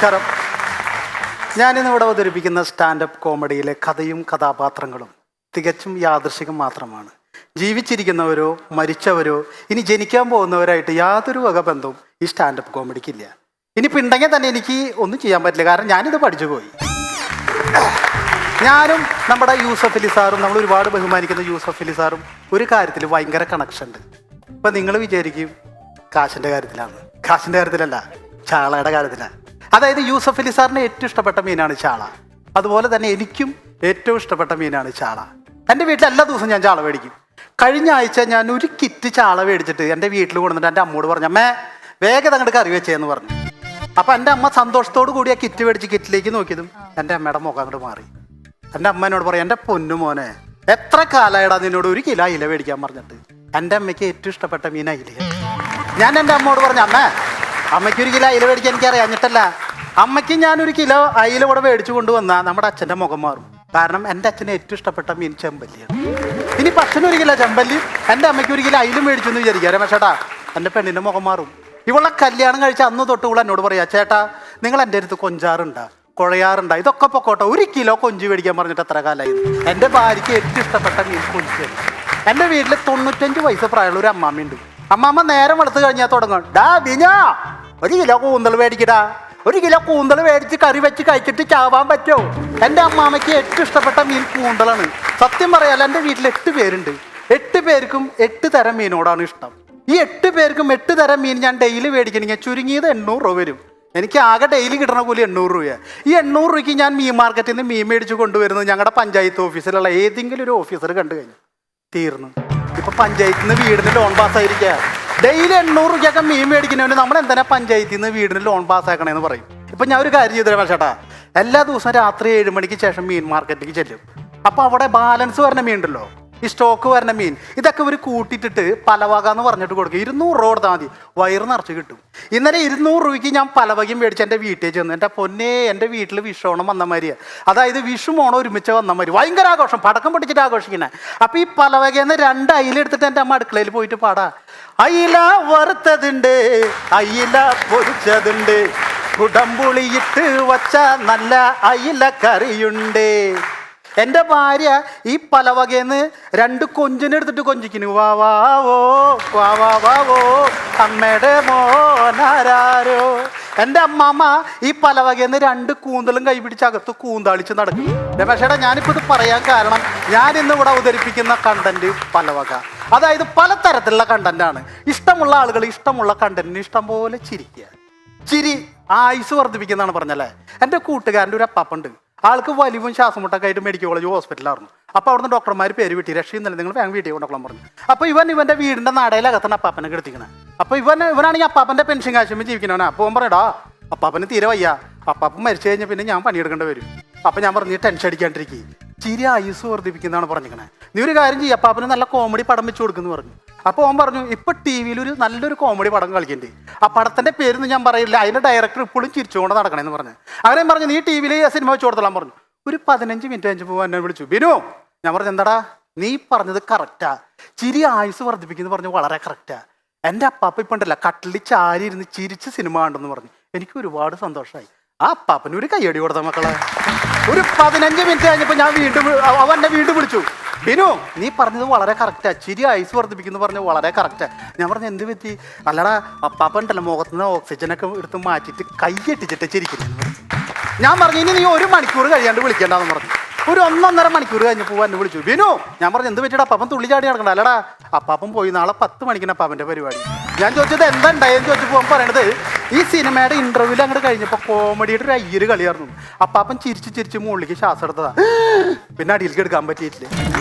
നമസ്കാരം. ഞാനിന്നിവിടെ അവതരിപ്പിക്കുന്ന സ്റ്റാൻഡപ്പ് കോമഡിയിലെ കഥയും കഥാപാത്രങ്ങളും തികച്ചും യാദൃശികം മാത്രമാണ്. ജീവിച്ചിരിക്കുന്നവരോ മരിച്ചവരോ ഇനി ജനിക്കാൻ പോകുന്നവരായിട്ട് യാതൊരു വക ബന്ധവും ഈ സ്റ്റാൻഡപ്പ് കോമഡിക്കില്ല. ഇനിയിപ്പോൾ ഉണ്ടെങ്കിൽ തന്നെ എനിക്ക് ഒന്നും ചെയ്യാൻ പറ്റില്ല, കാരണം ഞാനിത് പഠിച്ചു പോയി. ഞാനും നമ്മുടെ യൂസഫ് അലി സാറും, നമ്മൾ ഒരുപാട് ബഹുമാനിക്കുന്ന യൂസഫ് അലി സാറും ഒരു കാര്യത്തിൽ ഭയങ്കര കണക്ഷൻ ഉണ്ട്. ഇപ്പം നിങ്ങൾ വിചാരിക്കും കാശിൻ്റെ കാര്യത്തിലാണ്. കാശിൻ്റെ കാര്യത്തിലല്ല, ചാളയുടെ കാര്യത്തിലാണ്. അതായത് യൂസഫ് അലി സാറിന് ഏറ്റവും ഇഷ്ടപ്പെട്ട മീനാണ് ചാള. അതുപോലെ തന്നെ എനിക്കും ഏറ്റവും ഇഷ്ടപ്പെട്ട മീനാണ് ചാള. എൻ്റെ വീട്ടിൽ എല്ലാ ദിവസവും ഞാൻ ചാള മേടിക്കും. കഴിഞ്ഞ ആഴ്ച ഞാൻ ഒരു കിറ്റ് ചാള മേടിച്ചിട്ട് എൻ്റെ വീട്ടിൽ കൊണ്ടുവന്നിട്ട് എൻ്റെ അമ്മോട് പറഞ്ഞു, അമ്മേ വേഗം അങ്ങോട്ട് കറി വെച്ചേന്ന് പറഞ്ഞു. അപ്പം എൻ്റെ അമ്മ സന്തോഷത്തോടു കൂടി ആ കിറ്റ് മേടിച്ച് കിറ്റിലേക്ക് നോക്കിയതും എൻ്റെ അമ്മയുടെ മുഖം അങ്ങോട്ട് മാറി. എൻ്റെ അമ്മ എന്നോട് പറയും, എൻ്റെ പൊന്നു മോനെ എത്ര കാലമായിടാ നിന്നോട് ഒരു കിലോ അയില മേടിക്കാൻ പറഞ്ഞിട്ട്. എൻ്റെ അമ്മയ്ക്ക് ഏറ്റവും ഇഷ്ടപ്പെട്ട മീൻ അയിലയാണ്. ഞാൻ എൻ്റെ അമ്മയോട് പറഞ്ഞു, അമ്മയ്ക്ക് ഒരു കിലോ അയില മേടിക്കാൻ എനിക്ക് അറിയാഞ്ഞിട്ടല്ല, അമ്മയ്ക്ക് ഞാനൊരു കിലോ അയില കൂടെ മേടിച്ചു കൊണ്ടുവന്നാൽ നമ്മുടെ അച്ഛൻ്റെ മുഖം മാറും. കാരണം എൻ്റെ അച്ഛന് ഏറ്റവും ഇഷ്ടപ്പെട്ട മീൻ ചെമ്പല്ലിയാണ്. ഇനി അച്ഛനൊരു കിലോ ചെമ്പല്ലി, എൻ്റെ അമ്മയ്ക്ക് ഒരു കിലോ അയിലും മേടിച്ചു എന്ന് വിചാരിക്കാം. രമേശേട്ടാ, എൻ്റെ പെണ്ണിൻ്റെ മുഖം മാറും. ഇവളെ കല്യാണം കഴിച്ച അന്ന് തൊട്ട് ഇവൾ എന്നോട് പറയാ, ചേട്ടാ നിങ്ങൾ എൻ്റെ അടുത്ത് കൊഞ്ചാറുണ്ടാ കുഴയാറുണ്ടാ, ഇതൊക്കെ പൊക്കോട്ടെ, ഒരു കിലോ കൊഞ്ച് മേടിക്കാൻ പറഞ്ഞിട്ട് എത്ര കാലമായി. എൻ്റെ ഭാര്യയ്ക്ക് ഏറ്റവും ഇഷ്ടപ്പെട്ട മീൻ കൊഞ്ചാണ്. എൻ്റെ വീട്ടിൽ 95 വയസ്സ് പ്രായമുള്ള ഒരു അമ്മാമ്മയുണ്ട്. അമ്മാമ്മ നേരം വെളുത്ത് കഴിഞ്ഞാൽ തുടങ്ങും, ഡാ ബിനാ ഒരു കിലോ കൂന്തൽ മേടിക്കടാ, ഒരു കിലോ കൂന്തൽ മേടിച്ച് കറി വെച്ച് കഴിച്ചിട്ട് ചാവാൻ പറ്റുമോ. എൻ്റെ അമ്മാമ്മയ്ക്ക് ഏറ്റവും ഇഷ്ടപ്പെട്ട മീൻ കൂന്തലാണ്. സത്യം പറയാലോ, എൻ്റെ വീട്ടിൽ 8 പേരുണ്ട്. 8 പേർക്കും 8 തരം മീനോടാണ് ഇഷ്ടം. ഈ 8 പേർക്കും 8 തരം മീൻ ഞാൻ ഡെയിലി മേടിക്കണമെങ്കിൽ ചുരുങ്ങിയത് 800 രൂപ വരും. എനിക്ക് ആകെ ഡെയിലി കിട്ടണ കൂലി 800 രൂപയാണ്. ഈ 800 രൂപയ്ക്ക് ഞാൻ മീൻ മാർക്കറ്റിൽ നിന്ന് മീൻ മേടിച്ച് കൊണ്ടുവരുന്നത് ഞങ്ങളുടെ പഞ്ചായത്ത് ഓഫീസിലുള്ള ഏതെങ്കിലും ഒരു ഓഫീസർ കണ്ടു കഴിഞ്ഞു, തീർന്നു. ഇപ്പം പഞ്ചായത്തിൽ നിന്ന് വീടിന് ലോൺ പാസ്സായിരിക്കുക. ഡെയിലി 800 രൂപയ്ക്കൊക്കെ മീൻ മേടിക്കുന്നവന് നമ്മൾ എന്തിനാ പഞ്ചായത്തിൽ നിന്ന് വീടിന് ലോൺ പാസ്സാക്കണമെന്ന് പറയും. ഇപ്പം ഞാൻ ഒരു കാര്യം ചെയ്തു തരാം ചേട്ടാ, എല്ലാ ദിവസവും രാത്രി 7 മണിക്ക് ശേഷം മീൻ മാർക്കറ്റിലേക്ക് ചെല്ലും. അപ്പോൾ അവിടെ ബാലൻസ് വരുന്ന മീൻ ഉണ്ടല്ലോ, ഈ സ്റ്റോക്ക് വരുന്ന മീൻ, ഇതൊക്കെ ഇവർ കൂട്ടിയിട്ടിട്ട് പലവക എന്ന് പറഞ്ഞിട്ട് കൊടുക്കും. 200 രൂപ കൊടുത്താൽ മതി, വയറ് നിറച്ച് കിട്ടും. ഇന്നലെ 200 രൂപയ്ക്ക് ഞാൻ പലവകയും മേടിച്ച് എൻ്റെ വീട്ടിൽ ചെന്നു. എൻ്റെ പൊന്നെ, എൻ്റെ വീട്ടിൽ വിഷുവോണം വന്ന മാതിരിയാണ്. അതായത് വിഷുമോണം ഒരുമിച്ച് വന്ന മാതിരി ഭയങ്കര ആഘോഷം, പടക്കം പൊട്ടിച്ചിട്ട് ആഘോഷിക്കുന്നത്. അപ്പോൾ ഈ പലവകയെന്ന് 2 അയില എടുത്തിട്ട് എൻ്റെ അമ്മ അടുക്കളയിൽ പോയിട്ട് പാടാ, അയില വറുത്തതുണ്ട്, അയില പൊരിച്ചതുണ്ട്, കുടംപുളിയിട്ട് വച്ച നല്ല അയില കറിയുണ്ട്. എൻ്റെ ഭാര്യ ഈ പലവകയെന്ന് 2 കൊഞ്ചിനെടുത്തിട്ട് കൊഞ്ചിക്കുന്നു, വാ വാവോ വാ വാ വാവോ അമ്മയുടെ മോനാരോ. എൻ്റെ അമ്മാമ്മ ഈ പലവകയെന്ന് 2 കൂന്തലും കൈപിടിച്ച് അകത്ത് കൂന്താളിച്ച് നടക്കും. പക്ഷേടാ, ഞാനിപ്പോൾ ഇത് പറയാൻ കാരണം, ഞാൻ ഇന്ന് ഇവിടെ അവതരിപ്പിക്കുന്ന കണ്ടന്റ് പലവക, അതായത് പലതരത്തിലുള്ള കണ്ടന്റാണ്. ഇഷ്ടമുള്ള ആളുകൾ ഇഷ്ടമുള്ള കണ്ടന്റിന് ഇഷ്ടം പോലെ ചിരിക്കുക. ചിരി ആയുസ് വർദ്ധിപ്പിക്കുന്നതാണ് പറഞ്ഞല്ലേ. എൻ്റെ കൂട്ടുകാരൻ്റെ ഒരു അപ്പാപ്പുണ്ട്, ആൾക്ക് വലിവും ശ്വാസമുട്ടൊക്കെ ആയിട്ട് മെഡിക്കൽ കോളേജ് ഹോസ്പിറ്റലായിരുന്നു. അപ്പോൾ അവിടുന്ന് ഡോക്ടർമാർ പേര് വിട്ടി, രക്ഷയുന്നില്ല, നിങ്ങൾ വേഗം വീട്ടിൽ കൊണ്ടുപോകാൻ പറഞ്ഞു. അപ്പോൾ ഇവൻ്റെ വീടിൻ്റെ നടയിലകത്താണ് അപ്പാപ്പനെ കിടത്തിക്കണം. അപ്പോൾ ഇവനാണെങ്കിൽ അപ്പാപ്പൻ്റെ പെൻഷൻ കാശുമ്പോൾ ജീവിക്കണവനാ. അപ്പോൾ അവൻ പറയടാ, അപ്പാപ്പന് തീരെ വയ്യ, അപ്പാപ്പൻ മരിച്ചു കഴിഞ്ഞാൽ പിന്നെ ഞാൻ പണിയെടുക്കേണ്ടി വരും. അപ്പോൾ ഞാൻ പറഞ്ഞു, ടെൻഷൻ അടിക്കാണ്ടിരിക്കും, ചിരി ആയുസ് വർദ്ധിപ്പിക്കുന്നതാണ് പറഞ്ഞിരിക്കണേ. നീ ഒരു കാര്യം ചെയ്യും, അപ്പാപ്പന് നല്ല കോമഡി പടം വെച്ച് കൊടുക്കുന്നു പറഞ്ഞു. അപ്പോൾ അവൻ പറഞ്ഞു, ഇപ്പം ടി വിയിൽ ഒരു നല്ലൊരു കോമഡി പടം കളിക്കുന്നുണ്ട്, ആ പടത്തിൻ്റെ പേരൊന്നും ഞാൻ പറയില്ല, അതിൻ്റെ ഡയറക്ടർ ഇപ്പോഴും ചിരിച്ചുകൊണ്ട് നടക്കണമെന്ന് പറഞ്ഞു. അങ്ങനെ പറഞ്ഞു, നീ ടി വിയിൽ സിനിമ വെച്ച് കൊടുത്തോളാൻ പറഞ്ഞു. ഒരു 15 മിനിറ്റ് കഴിഞ്ഞപ്പോൾ എന്നെ വിളിച്ചു, ബിനു. ഞാൻ പറഞ്ഞു, എന്താടാ? നീ പറഞ്ഞത് കറക്റ്റാ, ചിരി ആയുസ് വർദ്ധിപ്പിക്കുന്നു പറഞ്ഞു, വളരെ കറക്റ്റാ. എൻ്റെ അപ്പാപ്പ ഇപ്പം ഉണ്ടല്ല കട്ടിൽ ചാരി ഇരുന്ന് ചിരിച്ച് സിനിമ കണ്ടെന്ന് പറഞ്ഞു. എനിക്ക് ഒരുപാട് സന്തോഷമായി. ആ അപ്പാപ്പന് ഒരു കയ്യടി കൊടുത്ത മക്കളെ. ഒരു 15 മിനിറ്റ് കഴിഞ്ഞപ്പോൾ അവൻ എന്നെ വീണ്ടും വിളിച്ചു, ബിനു നീ പറഞ്ഞത് വളരെ കറക്റ്റാ, ചിരി ആയുസ് വർദ്ധിപ്പിക്കുന്നു പറഞ്ഞു, വളരെ കറക്റ്റാ. ഞാൻ പറഞ്ഞു, എന്ത് പറ്റി? അല്ലടാ, അപ്പാപ്പ ഉണ്ടല്ലോ മുഖത്തുനിന്ന് ഓക്സിജനൊക്കെ എടുത്ത് മാറ്റിയിട്ട് കൈയ്യെട്ടിച്ചിട്ട് ചിരിക്കുന്നു. ഞാൻ പറഞ്ഞു, ഇനി നീ 1 മണിക്കൂർ കഴിയാണ്ട് വിളിക്കേണ്ടെന്ന് പറഞ്ഞു. ഒരു 1.5 മണിക്കൂർ കഴിഞ്ഞപ്പോൾ എന്നെ വിളിച്ചു, ബിനു. ഞാൻ പറഞ്ഞു, എന്ത് പറ്റിയിട്ട്? അപ്പാപ്പൻ തുള്ളി ചാടി നടക്കണ്ട. അല്ലടാ, അപ്പാപ്പൻ പോയി, നാളെ 10 മണിക്കാണ് അപ്പാപ്പൻ്റെ പരിപാടി. ഞാൻ ചോദിച്ചത് എന്താ ഉണ്ടായെന്ന് ചോദിച്ചപ്പോൾ പറയണത്, ഈ സിനിമയുടെ ഇന്റർവ്യൂവിൽ അങ്ങോട്ട് കഴിഞ്ഞപ്പോൾ കോമഡിയുടെ ഒരു അയ്യൊരു കളിയായിരുന്നു. അപ്പാപ്പൻ ചിരിച്ച് മുകളിലേക്ക് ശ്വാസം എടുത്തതാ, പിന്നെ അടിയിലേക്ക് എടുക്കാൻ പറ്റിയിട്ടില്ല.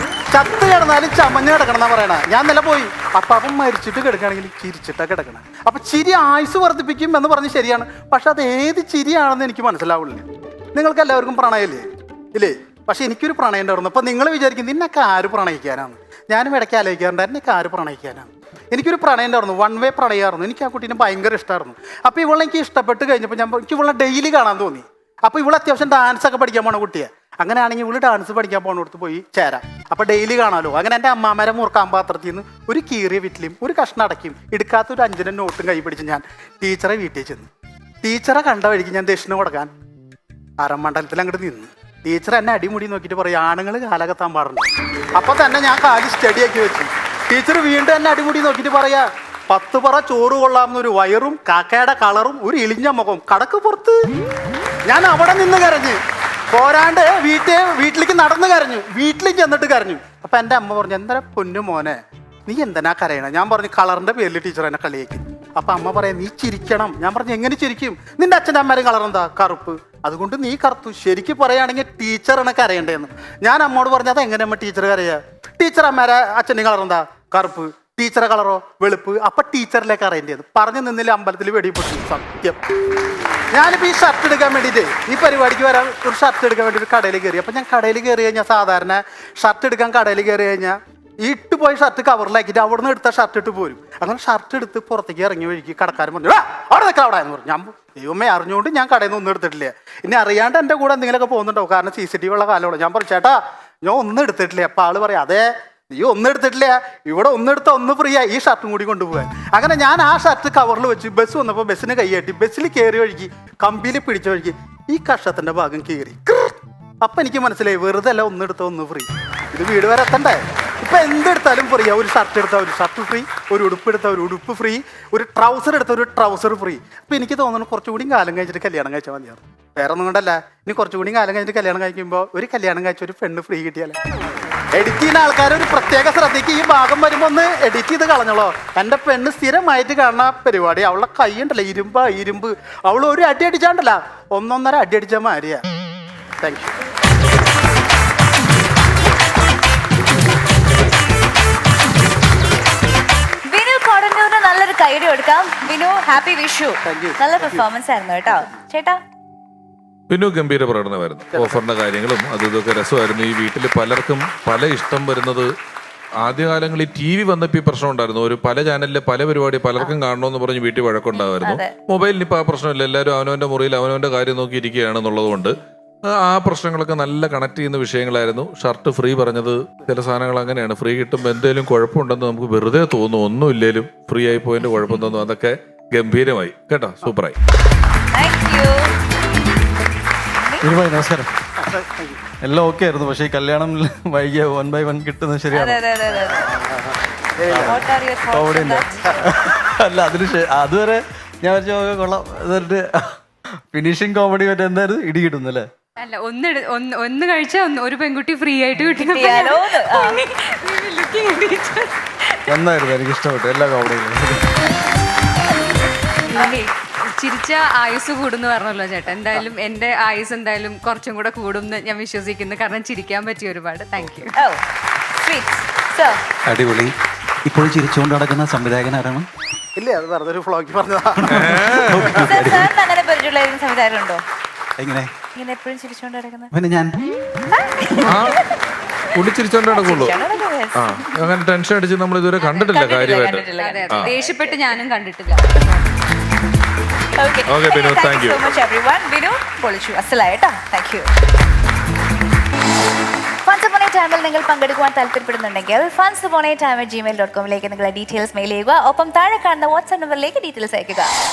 ചത്ത് കിടന്നാലും ചമഞ്ഞ് കിടക്കണം എന്നാ പറയണ. ഞാൻ നില പോയി, അപ്പാപ്പൻ മരിച്ചിട്ട് കിടക്കുകയാണെങ്കിൽ ചിരിച്ചിട്ടാണ് കിടക്കണം. അപ്പം ചിരി ആയുസ് വർദ്ധിപ്പിക്കും എന്ന് പറഞ്ഞ് ശരിയാണ്, പക്ഷെ അത് ഏത് ചിരിയാണെന്ന് എനിക്ക് മനസ്സിലാവില്ല. നിങ്ങൾക്ക് എല്ലാവർക്കും പ്രണയമില്ലേ? ഇല്ലേ? പക്ഷെ എനിക്കൊരു പ്രണയം ഉണ്ടായിരുന്നു. അപ്പം നിങ്ങൾ വിചാരിക്കും, നിന്നൊക്കെ ആര് പ്രണയിക്കാനാണ്? ഞാനും ഇടയ്ക്ക് ആലോചിക്കാറുണ്ട്, എന്നൊക്കെ ആര് പ്രണയിക്കാനാണ്? എനിക്കൊരു പ്രണയം ഉണ്ടായിരുന്നു, 1 വേ പ്രണയമായിരുന്നു. എനിക്ക് ആ കുട്ടീനെ ഭയങ്കര ഇഷ്ടമായിരുന്നു. അപ്പോൾ ഇവളെ എനിക്ക് ഇഷ്ടപ്പെട്ട് കഴിഞ്ഞപ്പോൾ എനിക്ക് ഇവളെ ഡെയിലി കാണാൻ തോന്നി. അപ്പോൾ ഇവളെ അത്യാവശ്യം ഡാൻസൊക്കെ പഠിക്കാൻ പോണ കുട്ടിയെ. അങ്ങനെയാണെങ്കിൽ ഇവള് ഡാൻസ് പഠിക്കാൻ പോകണടുത്ത് പോയി ചേരാം, അപ്പോൾ ഡെയിലി കാണാമല്ലോ. അങ്ങനെ എൻ്റെ അമ്മാമരെ മുറുക്കാൻ പാത്രത്തിൽ നിന്ന് ഒരു കീറിയ വിറ്റിലും ഒരു കഷ്ണം അടയ്ക്കും എടുക്കാത്തൊരു 5 നോട്ടും കൈ പിടിച്ച് ഞാൻ ടീച്ചറെ വീട്ടിൽ ചെന്നു. ടീച്ചറെ കണ്ട വഴിക്ക് ഞാൻ ദക്ഷിണ കൊടുക്കാൻ അരമണ്ഡലത്തിൽ അങ്ങോട്ട് നിന്ന്. ടീച്ചർ എന്നെ അടിമുടി നോക്കിയിട്ട് പറയും, ആണുങ്ങൾ കാലകത്താൻ പാടുണ്ട്. അപ്പൊ തന്നെ ഞാൻ കാല് സ്റ്റഡിയാക്കി വെച്ചു. ടീച്ചർ വീണ്ടും എന്നെ അടിമുടി നോക്കിയിട്ട് പറയാ, 10 പറ ചോറ് കൊള്ളാമെന്നൊരു വയറും കാക്കയുടെ കളറും ഒരു ഇളിഞ്ഞ മുഖം, കടക്ക് പുറത്ത്. ഞാൻ അവിടെ നിന്ന് കരഞ്ഞ്, പോരാണ്ട് വീട്ടിലേക്ക് നടന്ന് കരഞ്ഞു, വീട്ടിലേക്ക് ചെന്നിട്ട് കരഞ്ഞു. അപ്പൊ എൻ്റെ അമ്മ പറഞ്ഞു, എന്താ പൊന്നു മോനെ നീ എന്തിനാ കരയണ? ഞാൻ പറഞ്ഞു, കളറിന്റെ പേരിൽ ടീച്ചർ എന്നെ കളിയാക്കി. അപ്പൊ അമ്മ പറയാം, നീ ചിരിക്കണം. ഞാൻ പറഞ്ഞു, എങ്ങനെ ചിരിക്കും? നിന്റെ അച്ഛൻ്റെ അമ്മേരും കളർ എന്താ? കറുപ്പ്, അതുകൊണ്ട് നീ കറുത്തു. ശരിക്കും പറയുകയാണെങ്കിൽ ടീച്ചറാണ് കരയേണ്ടതെന്ന്. ഞാൻ അമ്മോട് പറഞ്ഞു, അത് എങ്ങനെ അമ്മ ടീച്ചർ കരയാ? ടീച്ചർ അമ്മേരെ അച്ഛൻ്റെ കളർ എന്താ? കറുപ്പ്. ടീച്ചറെ കളറോ? വെളുപ്പ്. അപ്പൊ ടീച്ചറിലേക്ക് അറിയേണ്ടത്. പറഞ്ഞു നിന്നില്ല, അമ്പലത്തിൽ വെടിപൊട്ടി. സത്യം. ഞാനിപ്പോൾ ഈ ഷർട്ട് എടുക്കാൻ വേണ്ടിയിട്ട്, ഈ പരിപാടിക്ക് വരാൻ ഒരു ഷർട്ട് എടുക്കാൻ വേണ്ടി ഒരു കടയിൽ കയറി. അപ്പം ഞാൻ കടയിൽ കയറി കഴിഞ്ഞാൽ, സാധാരണ ഷർട്ട് എടുക്കാൻ കടയിൽ കയറി കഴിഞ്ഞാൽ ഈ ഇട്ട് പോയി ഷർട്ട് കവറിലാക്കിയിട്ട് അവിടെ നിന്ന് എടുത്ത ഷർട്ട് ഇട്ട് പോരും. അങ്ങനെ ഷർട്ട് എടുത്ത് പുറത്തേക്ക് ഇറങ്ങി വഴിക്ക് കടക്കാരൻ പറഞ്ഞു, അവിടെ നിൽക്കാം അവിടെ എന്ന് പറഞ്ഞു. ഞാൻ ദൈവമേ, അറിഞ്ഞുകൊണ്ട് ഞാൻ കടയിൽ നിന്ന് ഒന്നും എടുത്തിട്ടില്ല. ഇനി അറിയാണ്ട് എൻ്റെ കൂടെ എന്തെങ്കിലുമൊക്കെ പോകുന്നുണ്ടാവും, കാരണം CCTV ഉള്ള കാലമാണ്. ഞാൻ പറഞ്ഞു, ചേട്ടാ ഞാൻ ഒന്നും എടുത്തിട്ടില്ല. അപ്പം ആള് പറയാം, അതെ നീ ഒന്നും എടുത്തിട്ടില്ല, ഇവിടെ ഒന്നെടുത്ത ഒന്ന് ഫ്രീ ആയി, ഈ ഷർട്ടും കൂടി കൊണ്ടുപോകാൻ. അങ്ങനെ ഞാൻ ആ ഷർട്ട് കവറിൽ വെച്ച് ബസ് വന്നപ്പോൾ ബസ്സിന് കൈയാട്ടി ബസ്സിൽ കയറി വഴിക്ക് കമ്പിയിൽ പിടിച്ച വഴിക്ക് ഈ കഷത്തിന്റെ ഭാഗം കീറി. അപ്പം എനിക്ക് മനസ്സിലായി, വെറുതെ അല്ല ഒന്നെടുത്ത ഒന്ന് ഫ്രീ. ഇത് വീട് വരെ എത്തണ്ടേ? ഇപ്പം എന്തെടുത്താലും ഫ്രീ. ഒരു ഷർട്ട് എടുത്താൽ ഒരു ഷർട്ട് ഫ്രീ, ഒരു ഉടുപ്പ് എടുത്താൽ ഒരു ഉടുപ്പ് ഫ്രീ, ഒരു ട്രൗസർ എടുത്താൽ ഒരു ട്രൗസർ ഫ്രീ. അപ്പം എനിക്ക് തോന്നുന്നു കുറച്ചുകൂടി കാലം കഴിച്ചിട്ട് കല്യാണം കഴിച്ചാൽ മതിയായിരുന്നു. വേറെ ഒന്നും കൊണ്ടല്ല, ഇനി കുറച്ചുകൂടി കാലം കഴിച്ചിട്ട് കല്യാണം കഴിക്കുമ്പോൾ ഒരു കല്യാണം കഴിച്ച ഒരു പെണ്ണ് ഫ്രീ കിട്ടിയാലേ. എഡിറ്റ് ചെയ്യുന്ന ആൾക്കാർ ഒരു പ്രത്യേക ശ്രദ്ധയ്ക്ക് ഈ ഭാഗം വരുമ്പോൾ ഒന്ന് എഡിറ്റ് ചെയ്ത് കളഞ്ഞോളോ. എൻ്റെ പെണ്ണ് സ്ഥിരമായിട്ട് കാണുന്ന പരിപാടി, അവളുടെ കൈ ഉണ്ടല്ലോ ഇരുമ്പ്. അവൾ ഒരു അടി അടിച്ചാണ്ടല്ല, 1.5 അടി അടിച്ച മാരിയാ. Thank you. നല്ലൊരു കൈഡി കൊടുക്കാം. വിനു, ഹാപ്പി വിഷു. നല്ല പെർഫോമൻസ് ആയിരുന്നു കേട്ടോ ചേട്ടാ. വിനു ഗംഭീര പ്രകടനമായിരുന്നു. ഓഫറിന്റെ കാര്യങ്ങളും അതും ഇതൊക്കെ രസമായിരുന്നു. ഈ വീട്ടിൽ പലർക്കും പല ഇഷ്ടം വരുന്നത് ആദ്യകാലങ്ങളിൽ TV വന്നപ്പോൾ ഈ പ്രശ്നം ഉണ്ടായിരുന്നു. ഒരു പല ചാനലിലെ പല പരിപാടി പലർക്കും കാണണമെന്ന് പറഞ്ഞ് വീട്ടിൽ വഴക്കുണ്ടായിരുന്നു. മൊബൈലിന് ഇപ്പൊ ആ പ്രശ്നമില്ല. എല്ലാവരും അവനവന്റെ മുറിയിൽ അവനവന്റെ കാര്യം നോക്കി ഇരിക്കുകയാണെന്നുള്ളത് കൊണ്ട് ആ പ്രശ്നങ്ങളൊക്കെ നല്ല കണക്ട് ചെയ്യുന്ന വിഷയങ്ങളായിരുന്നു. ഷർട്ട് ഫ്രീ പറഞ്ഞത്, ചില സാധനങ്ങൾ അങ്ങനെയാണ്, ഫ്രീ കിട്ടുമ്പോൾ എന്തെങ്കിലും കുഴപ്പമുണ്ടെന്ന് നമുക്ക് വെറുതെ തോന്നും. ഒന്നും ഇല്ലേലും ഫ്രീ ആയി പോയതിന്റെ കുഴപ്പം തോന്നും. അതൊക്കെ ഗംഭീരമായി കേട്ടോ, സൂപ്പറായി. നമസ്കാരം. എല്ലാം ഓക്കെ ആയിരുന്നു, പക്ഷേ ഈ കല്യാണം വൈകിയ 1 by 1 കിട്ടുന്നത് ശരിയാണ്. അല്ല, അതുവരെ ഞാൻ വിചാരിച്ചു കൊള്ളാം, എന്നിട്ട് ഫിനിഷിംഗ് കോമഡി മറ്റേ എന്തായാലും ഇടി കിട്ടുന്നല്ലേ? അല്ല, ഒന്ന് കഴിച്ചാൽ ഒരു പെൺകുട്ടി ഫ്രീ ആയിട്ട് കിട്ടി. നന്നായിരുന്നു, എനിക്ക് ഇഷ്ടപ്പെട്ടു എല്ലാ കോമഡികളും. ചിരിച്ച ആയുസ് കൂടുന്നു പറഞ്ഞല്ലോ ചേട്ടാ. എന്തായാലും എന്റെ ആയുസ് എന്തായാലും കുറച്ചും കൂടെ കൂടും എന്ന് ഞാൻ വിശ്വസിക്കുന്നു. കാരണം ചിരിക്കാൻ പറ്റിയ ഒരുപാട്. Thank you. അടിപൊളി. ഇപ്പോൾ ചിരിച്ചുകൊണ്ട് നടക്കുന്ന സംവിധായകൻ ആരാണ്? ഇല്ല, അത് വെറുതെ ഒരു ഫ്ലോക്കി പറഞ്ഞതാ. അങ്ങനെ പരിചയമുള്ള സംവിധായകരുണ്ടോ? എങ്ങനെ എപ്പോഴും ചിരിച്ചോണ്ട് നടക്കുന്ന? പിന്നെ ഞാൻ കുളിച്ചിരിച്ചോണ്ട് നടക്കുള്ളൂ. അങ്ങനെ ടെൻഷൻ അടിച്ച് നമ്മൾ ഇതുവരെ കണ്ടിട്ടില്ല കാര്യമായിട്ട്. ദേഷ്യപ്പെട്ട് ഞാനും കണ്ടിട്ടില്ല. Okay, Binu, thank you so much everyone. Binu, പൊളിച്ചു, അസലായിട്ടാ. Thank you. ഫൺസ് അപ്പോൺ എ ടൈമിൽ നിങ്ങൾ പങ്കെടുക്കുവാൻ താല്പര്യപ്പെടുന്നുണ്ടെങ്കിൽ funsupon@gmail.com നിങ്ങളുടെ ഡീറ്റെയിൽസ് മെയിൽ ചെയ്യുക. ഒപ്പം താഴെ കാണുന്ന വാട്സ്ആപ്പ് നമ്പറിലേക്ക് ഡീറ്റെയിൽസ് അയക്കുക.